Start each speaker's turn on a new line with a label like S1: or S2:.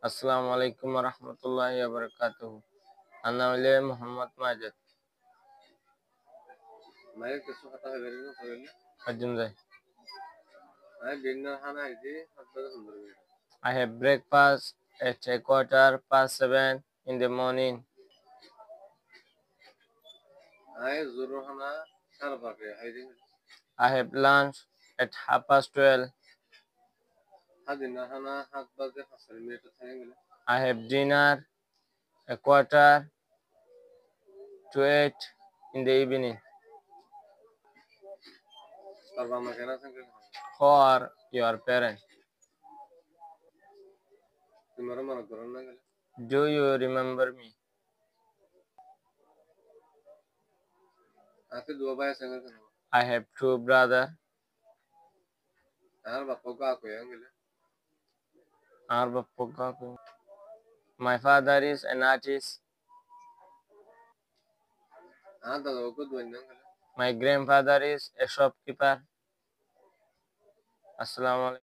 S1: Assalamu alaikum warahmatullahi wabarakatuh. Ana wale Muhammad Majid.
S2: Mike কিছু কথা হবে না তাহলে
S1: Ajun Zai.
S2: আমি ডিনার খানা আইছি 7:15
S1: I have breakfast at 7:15 in the morning.
S2: I জরুর খানা 5:30 আইছি
S1: I have lunch at 12:30.
S2: Dinner খানা 7:05 থাকে গেলে
S1: I have dinner a 7:45 in the evening.
S2: তারপর আমার কেনা থাকে
S1: Who are your parents?
S2: তোমার মনে করো না গেলে
S1: Do you remember me?
S2: আজকে দুয়া ভাই সঙ্গে কেন
S1: I have two brothers.
S2: আর বাপ্পা কা কই গেলে
S1: My father is an artist.
S2: আর দাদা ওকে দুই না গেলে
S1: My grandfather is a shopkeeper. Assalamu alaikum.